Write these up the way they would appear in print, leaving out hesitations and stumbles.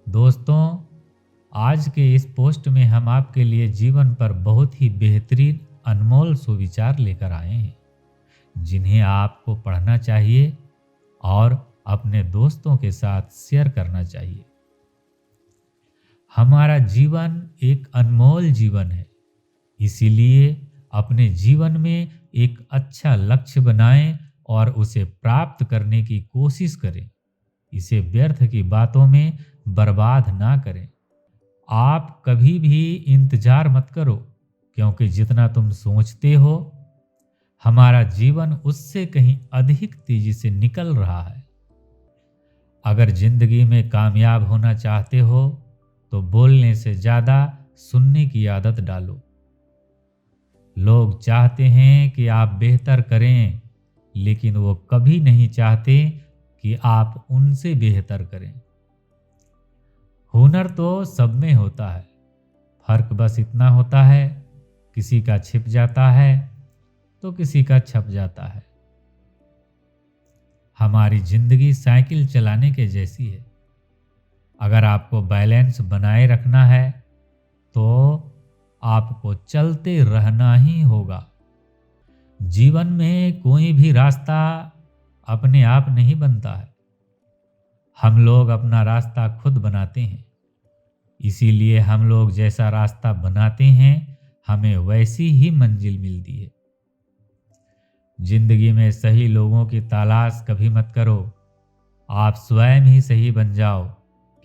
दोस्तों, आज के इस पोस्ट में हम आपके लिए जीवन पर बहुत ही बेहतरीन अनमोल सुविचार लेकर आए हैं, जिन्हें आपको पढ़ना चाहिए और अपने दोस्तों के साथ शेयर करना चाहिए। हमारा जीवन एक अनमोल जीवन है, इसीलिए अपने जीवन में एक अच्छा लक्ष्य बनाएं और उसे प्राप्त करने की कोशिश करें। इसे व्यर्थ की बातों में बर्बाद ना करें। आप कभी भी इंतजार मत करो, क्योंकि जितना तुम सोचते हो हमारा जीवन उससे कहीं अधिक तेजी से निकल रहा है। अगर जिंदगी में कामयाब होना चाहते हो तो बोलने से ज़्यादा सुनने की आदत डालो। लोग चाहते हैं कि आप बेहतर करें, लेकिन वो कभी नहीं चाहते कि आप उनसे बेहतर करें। हुनर तो सब में होता है, फर्क बस इतना होता है, किसी का छिप जाता है तो किसी का छप जाता है। हमारी जिंदगी साइकिल चलाने के जैसी है। अगर आपको बैलेंस बनाए रखना है तो आपको चलते रहना ही होगा। जीवन में कोई भी रास्ता अपने आप नहीं बनता है, हम लोग अपना रास्ता खुद बनाते हैं। इसीलिए हम लोग जैसा रास्ता बनाते हैं हमें वैसी ही मंजिल मिलती है। जिंदगी में सही लोगों की तलाश कभी मत करो, आप स्वयं ही सही बन जाओ।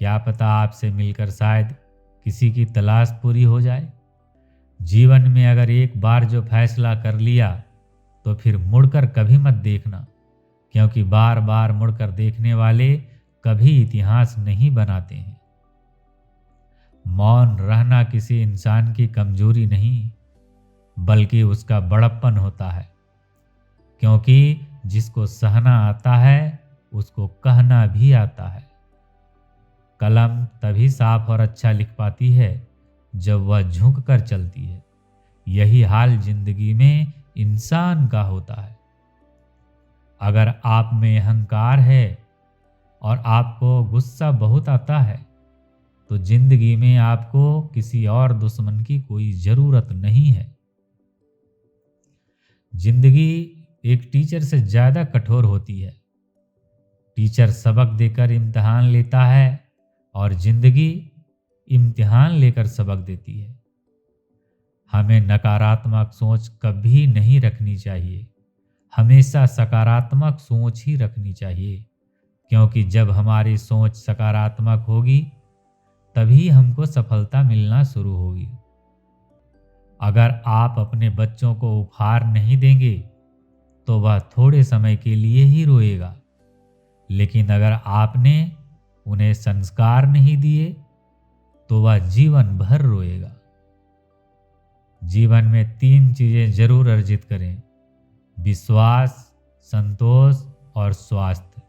क्या पता आपसे मिलकर शायद किसी की तलाश पूरी हो जाए। जीवन में अगर एक बार जो फैसला कर लिया तो फिर मुड़कर कभी मत देखना, क्योंकि बार बार मुड़कर देखने वाले कभी इतिहास नहीं बनाते हैं। मौन रहना किसी इंसान की कमजोरी नहीं, बल्कि उसका बड़प्पन होता है, क्योंकि जिसको सहना आता है उसको कहना भी आता है। कलम तभी साफ और अच्छा लिख पाती है जब वह झुक कर चलती है। यही हाल जिंदगी में इंसान का होता है। अगर आप में अहंकार है और आपको गुस्सा बहुत आता है तो जिंदगी में आपको किसी और दुश्मन की कोई जरूरत नहीं है। जिंदगी एक टीचर से ज्यादा कठोर होती है। टीचर सबक देकर इम्तिहान लेता है और जिंदगी इम्तिहान लेकर सबक देती है। हमें नकारात्मक सोच कभी नहीं रखनी चाहिए, हमेशा सकारात्मक सोच ही रखनी चाहिए, क्योंकि जब हमारी सोच सकारात्मक होगी तभी हमको सफलता मिलना शुरू होगी। अगर आप अपने बच्चों को उपहार नहीं देंगे तो वह थोड़े समय के लिए ही रोएगा, लेकिन अगर आपने उन्हें संस्कार नहीं दिए तो वह जीवन भर रोएगा। जीवन में 3 चीजें जरूर अर्जित करें: विश्वास, संतोष और स्वास्थ्य।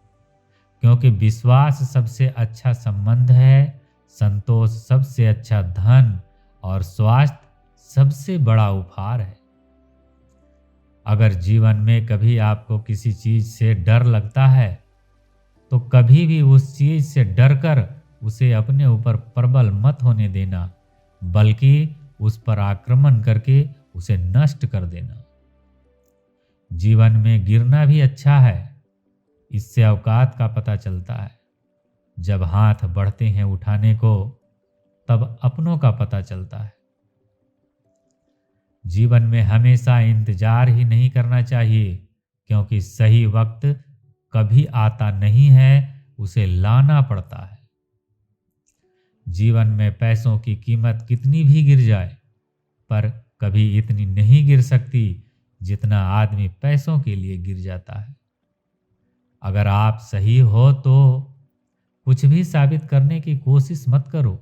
क्योंकि विश्वास सबसे अच्छा संबंध है, संतोष सबसे अच्छा धन और स्वास्थ्य सबसे बड़ा उपहार है। अगर जीवन में कभी आपको किसी चीज से डर लगता है तो कभी भी उस चीज से डरकर उसे अपने ऊपर प्रबल मत होने देना, बल्कि उस पर आक्रमण करके उसे नष्ट कर देना। जीवन में गिरना भी अच्छा है, इससे औकात का पता चलता है। जब हाथ बढ़ते हैं उठाने को तब अपनों का पता चलता है। जीवन में हमेशा इंतजार ही नहीं करना चाहिए, क्योंकि सही वक्त कभी आता नहीं है, उसे लाना पड़ता है। जीवन में पैसों की कीमत कितनी भी गिर जाए, पर कभी इतनी नहीं गिर सकती जितना आदमी पैसों के लिए गिर जाता है। अगर आप सही हो तो कुछ भी साबित करने की कोशिश मत करो,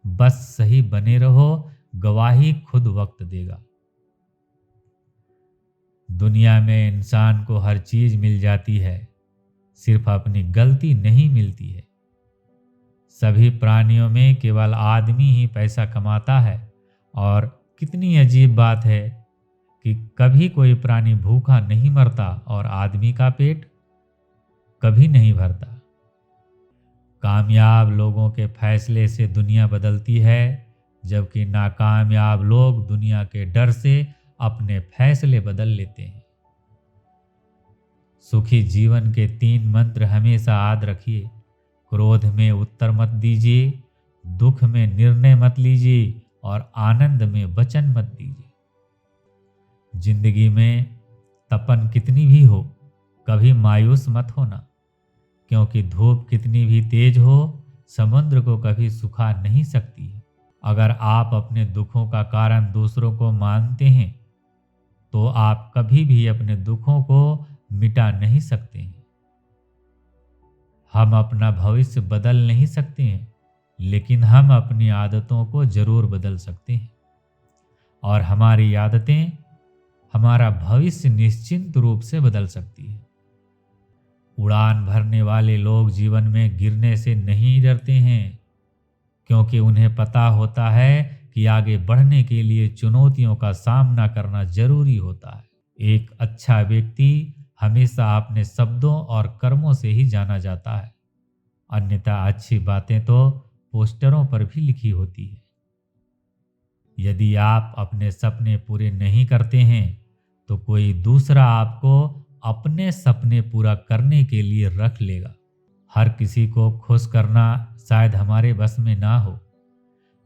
बस सही बने रहो, गवाही खुद वक्त देगा। दुनिया में इंसान को हर चीज मिल जाती है, सिर्फ अपनी गलती नहीं मिलती है। सभी प्राणियों में केवल आदमी ही पैसा कमाता है, और कितनी अजीब बात है कि कभी कोई प्राणी भूखा नहीं मरता और आदमी का पेट कभी नहीं भरता। कामयाब लोगों के फैसले से दुनिया बदलती है, जबकि नाकामयाब लोग दुनिया के डर से अपने फैसले बदल लेते हैं। सुखी जीवन के 3 मंत्र हमेशा याद रखिए। क्रोध में उत्तर मत दीजिए, दुख में निर्णय मत लीजिए और आनंद में वचन मत दीजिए। जिंदगी में तपन कितनी भी हो, कभी मायूस मत होना, क्योंकि धूप कितनी भी तेज हो, समुद्र को कभी सुखा नहीं सकती है। अगर आप अपने दुखों का कारण दूसरों को मानते हैं, तो आप कभी भी अपने दुखों को मिटा नहीं सकते हैं। हम अपना भविष्य बदल नहीं सकते हैं, लेकिन हम अपनी आदतों को जरूर बदल सकते हैं, और हमारी आदतें हमारा भविष्य निश्चिंत रूप से बदल सकती है। उड़ान भरने वाले लोग जीवन में गिरने से नहीं डरते हैं, क्योंकि उन्हें पता होता है कि आगे बढ़ने के लिए चुनौतियों का सामना करना जरूरी होता है। एक अच्छा व्यक्ति हमेशा अपने शब्दों और कर्मों से ही जाना जाता है, अन्यथा अच्छी बातें तो पोस्टरों पर भी लिखी होती है। यदि आप अपने सपने पूरे नहीं करते हैं, तो कोई दूसरा आपको अपने सपने पूरा करने के लिए रख लेगा। हर किसी को खुश करना शायद हमारे बस में ना हो,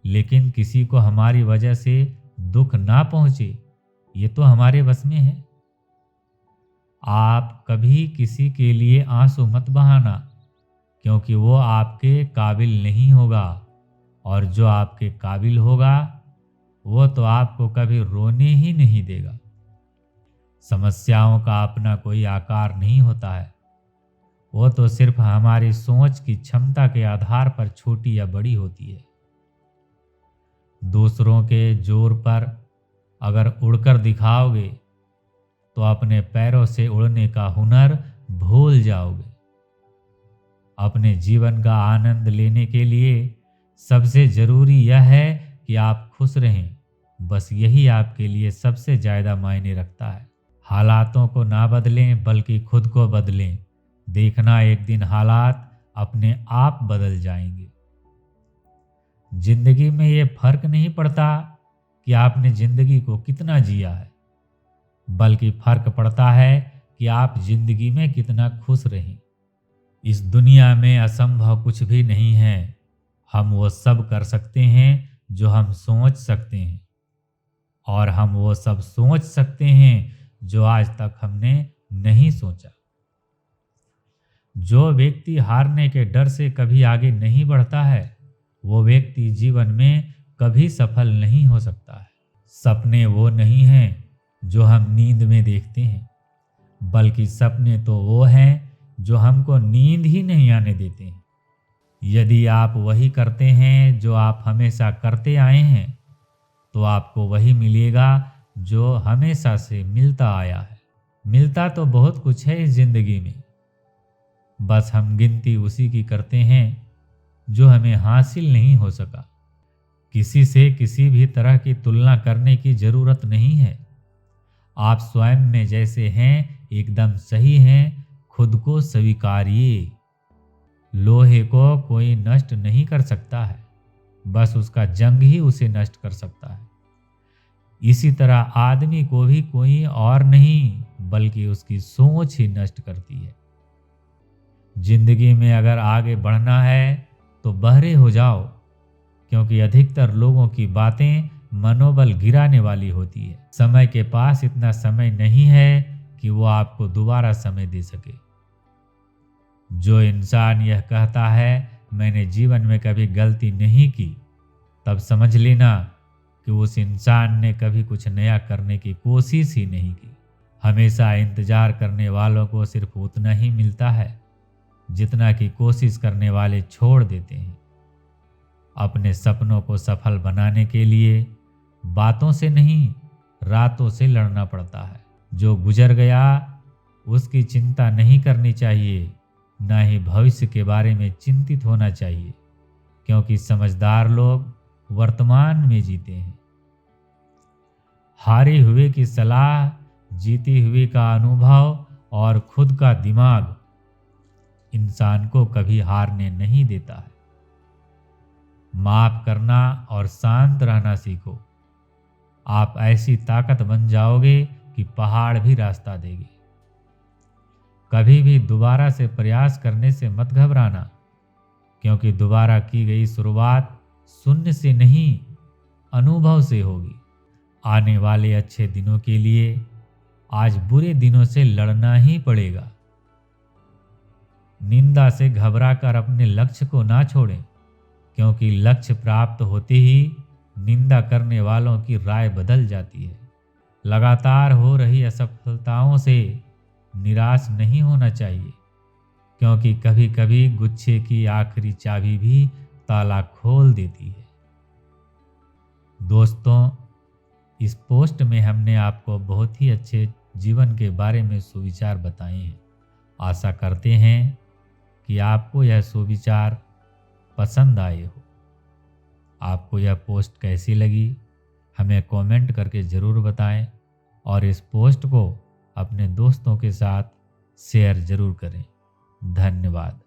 लेकिन किसी को हमारी वजह से दुख ना पहुंचे, ये तो हमारे बस में है। आप कभी किसी के लिए आंसू मत बहाना, क्योंकि वो आपके काबिल नहीं होगा, और जो आपके काबिल होगा वो तो आपको कभी रोने ही नहीं देगा। समस्याओं का अपना कोई आकार नहीं होता है, वो तो सिर्फ हमारी सोच की क्षमता के आधार पर छोटी या बड़ी होती है। दूसरों के जोर पर अगर उड़कर दिखाओगे, तो अपने पैरों से उड़ने का हुनर भूल जाओगे। अपने जीवन का आनंद लेने के लिए सबसे जरूरी यह है कि आप खुश रहें। बस यही आपके लिए सबसे ज़्यादा मायने रखता है। हालातों को ना बदलें, बल्कि खुद को बदलें। देखना, एक दिन हालात अपने आप बदल जाएंगे। जिंदगी में ये फर्क नहीं पड़ता कि आपने जिंदगी को कितना जिया है, बल्कि फर्क पड़ता है कि आप जिंदगी में कितना खुश रहें। इस दुनिया में असंभव कुछ भी नहीं है। हम वो सब कर सकते हैं जो हम सोच सकते हैं, और हम वो सब सोच सकते हैं जो आज तक हमने नहीं सोचा। जो व्यक्ति हारने के डर से कभी आगे नहीं बढ़ता है, वो व्यक्ति जीवन में कभी सफल नहीं हो सकता है। सपने वो नहीं हैं जो हम नींद में देखते हैं, बल्कि सपने तो वो हैं जो हमको नींद ही नहीं आने देते हैं। यदि आप वही करते हैं जो आप हमेशा करते आए हैं, तो आपको वही मिलेगा जो हमेशा से मिलता आया है। मिलता तो बहुत कुछ है इस जिंदगी में, बस हम गिनती उसी की करते हैं जो हमें हासिल नहीं हो सका। किसी से किसी भी तरह की तुलना करने की जरूरत नहीं है। आप स्वयं में जैसे हैं एकदम सही हैं। खुद को स्वीकारिए। लोहे को कोई नष्ट नहीं कर सकता है, बस उसका जंग ही उसे नष्ट कर सकता है। इसी तरह आदमी को भी कोई और नहीं, बल्कि उसकी सोच ही नष्ट करती है। जिंदगी में अगर आगे बढ़ना है तो बहरे हो जाओ, क्योंकि अधिकतर लोगों की बातें मनोबल गिराने वाली होती है। समय के पास इतना समय नहीं है कि वो आपको दोबारा समय दे सके। जो इंसान यह कहता है मैंने जीवन में कभी गलती नहीं की, तब समझ लेना कि उस इंसान ने कभी कुछ नया करने की कोशिश ही नहीं की। हमेशा इंतजार करने वालों को सिर्फ उतना ही मिलता है जितना कि कोशिश करने वाले छोड़ देते हैं। अपने सपनों को सफल बनाने के लिए बातों से नहीं, रातों से लड़ना पड़ता है। जो गुजर गया उसकी चिंता नहीं करनी चाहिए, ना ही भविष्य के बारे में चिंतित होना चाहिए, क्योंकि समझदार लोग वर्तमान में जीते हैं। हारे हुए की सलाह, जीते हुए का अनुभव और खुद का दिमाग, इंसान को कभी हारने नहीं देता है। माफ करना और शांत रहना सीखो। आप ऐसी ताकत बन जाओगे कि पहाड़ भी रास्ता देंगे। कभी भी दोबारा से प्रयास करने से मत घबराना, क्योंकि दोबारा की गई शुरुआत शून्य से नहीं, अनुभव से होगी। आने वाले अच्छे दिनों के लिए आज बुरे दिनों से लड़ना ही पड़ेगा। निंदा से घबराकर अपने लक्ष्य को ना छोड़ें, क्योंकि लक्ष्य प्राप्त होते ही निंदा करने वालों की राय बदल जाती है। लगातार हो रही असफलताओं से निराश नहीं होना चाहिए, क्योंकि कभी कभी गुच्छे की आखिरी चाबी भी ताला खोल देती है। दोस्तों, इस पोस्ट में हमने आपको बहुत ही अच्छे जीवन के बारे में सुविचार बताए हैं। आशा करते हैं कि आपको यह सुविचार पसंद आए हो। आपको यह पोस्ट कैसी लगी हमें कमेंट करके ज़रूर बताएं, और इस पोस्ट को अपने दोस्तों के साथ शेयर ज़रूर करें। धन्यवाद।